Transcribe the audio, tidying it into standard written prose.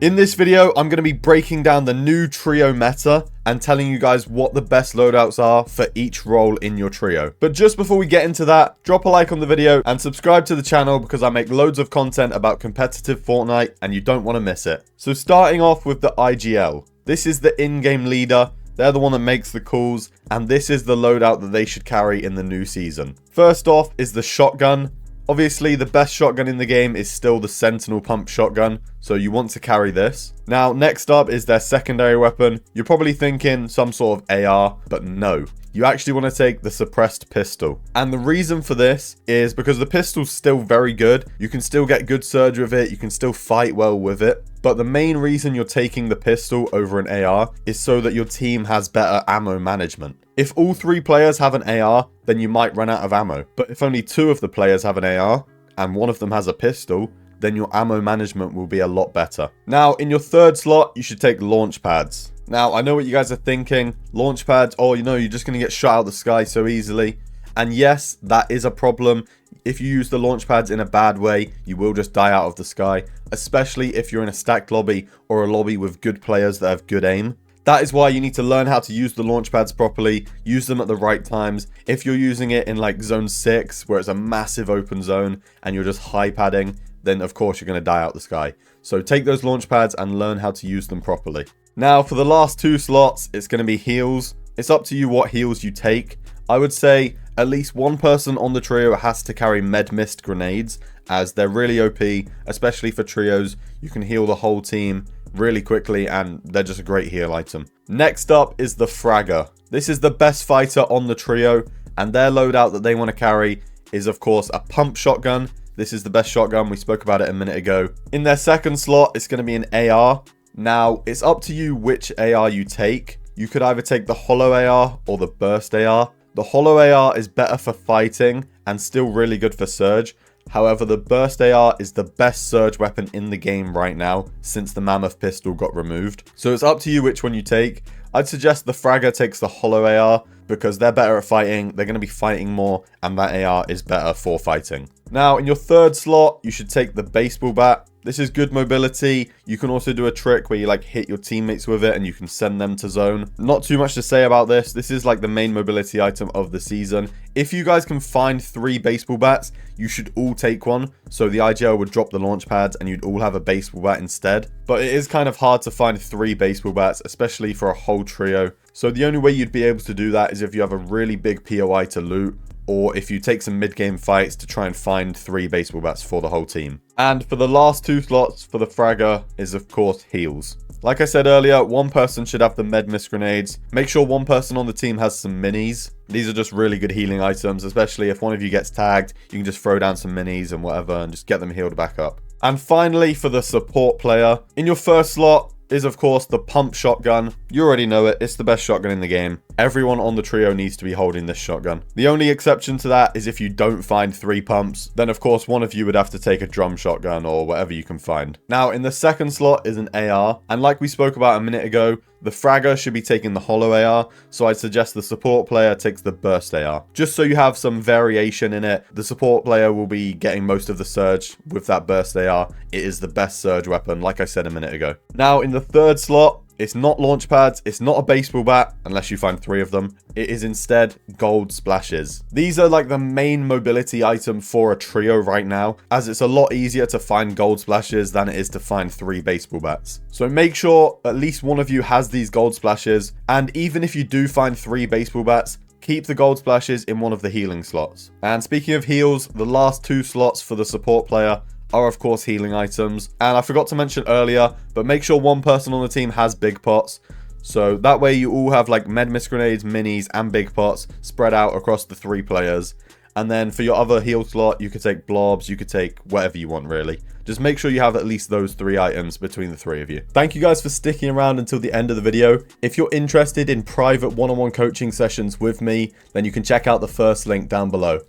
In this video, I'm going to be breaking down the new trio meta and telling you guys what the best loadouts are for each role in your trio. But just before we get into that, drop a like on the video and subscribe to the channel because I make loads of content about competitive Fortnite and you don't want to miss it. So starting off with the IGL. This is the in-game leader. They're the one that makes the calls, and this is the loadout that they should carry in the new season. First off is the shotgun. Obviously, the best shotgun in the game is still the Sentinel Pump shotgun, so you want to carry this. Now, next up is their secondary weapon. You're probably thinking some sort of AR, but no. You actually want to take the suppressed pistol. And the reason for this is because the pistol's still very good. You can still get good surge with it. You can still fight well with it. But the main reason you're taking the pistol over an AR is so that your team has better ammo management. If all 3 players have an AR, then you might run out of ammo. But if only 2 of the players have an AR and 1 of them has a pistol, then your ammo management will be a lot better. Now, in your third slot, you should take launch pads. Now, I know what you guys are thinking. Launch pads, oh, you know, you're just going to get shot out of the sky so easily. And yes, that is a problem. If you use the launch pads in a bad way, you will just die out of the sky, especially if you're in a stacked lobby or a lobby with good players that have good aim. That is why you need to learn how to use the launch pads properly, use them at the right times. If you're using it in like zone 6, where it's a massive open zone and you're just high padding, then of course you're going to die out the sky. So take those launch pads and learn how to use them properly. Now for the last 2 slots, it's going to be heals. It's up to you what heals you take. I would say at least one person on the trio has to carry med mist grenades, as they're really OP, especially for trios. You can heal the whole team really quickly and they're just a great heal item. Next up is the fragger. This is the best fighter on the trio, and their loadout that they want to carry is of course a pump shotgun. This is the best shotgun, we spoke about it a minute ago. In their second slot, it's going to be an AR. Now, it's up to you which AR you take. You could either take the hollow AR or the burst AR. The hollow AR is better for fighting and still really good for surge. However, the burst AR is the best surge weapon in the game right now since the mammoth pistol got removed. So it's up to you which one you take. I'd suggest the fragger takes the hollow AR because they're better at fighting, they're going to be fighting more, and that AR is better for fighting. Now, in your third slot, you should take the baseball bat. This is good mobility. You can also do a trick where you like hit your teammates with it and you can send them to zone. Not too much to say about this. This is like the main mobility item of the season. If you guys can find 3 baseball bats, you should all take one. So the IGL would drop the launch pads and you'd all have a baseball bat instead. But it is kind of hard to find 3 baseball bats, especially for a whole trio. So the only way you'd be able to do that is if you have a really big POI to loot, or if you take some mid-game fights to try and find 3 baseball bats for the whole team. And for the last 2 slots for the fragger is of course heals. Like I said earlier, one person should have the med mist grenades. Make sure one person on the team has some minis. These are just really good healing items, especially if one of you gets tagged, you can just throw down some minis and whatever and just get them healed back up. And finally, for the support player, in your first slot is of course the pump shotgun. You already know it, it's the best shotgun in the game. Everyone on the trio needs to be holding this shotgun. The only exception to that is if you don't find 3 pumps, then of course one of you would have to take a drum shotgun or whatever you can find. Now in the second slot is an AR, and like we spoke about a minute ago, the fragger should be taking the hollow AR, so I'd suggest the support player takes the burst AR. Just so you have some variation in it, the support player will be getting most of the surge with that burst AR. It is the best surge weapon, like I said a minute ago. Now in the third slot, it's not launch pads, it's not a baseball bat, unless you find 3 of them. It is instead gold splashes. These are like the main mobility item for a trio right now, as it's a lot easier to find gold splashes than it is to find 3 baseball bats. So make sure at least one of you has these gold splashes, and even if you do find 3 baseball bats, keep the gold splashes in one of the healing slots. And speaking of heals, the last 2 slots for the support player are of course healing items. And I forgot to mention earlier, but make sure one person on the team has big pots. So that way you all have like med mist grenades, minis, and big pots spread out across the 3 players. And then for your other heal slot, you could take blobs, you could take whatever you want really. Just make sure you have at least those 3 items between the 3 of you. Thank you guys for sticking around until the end of the video. If you're interested in private one-on-one coaching sessions with me, then you can check out the first link down below.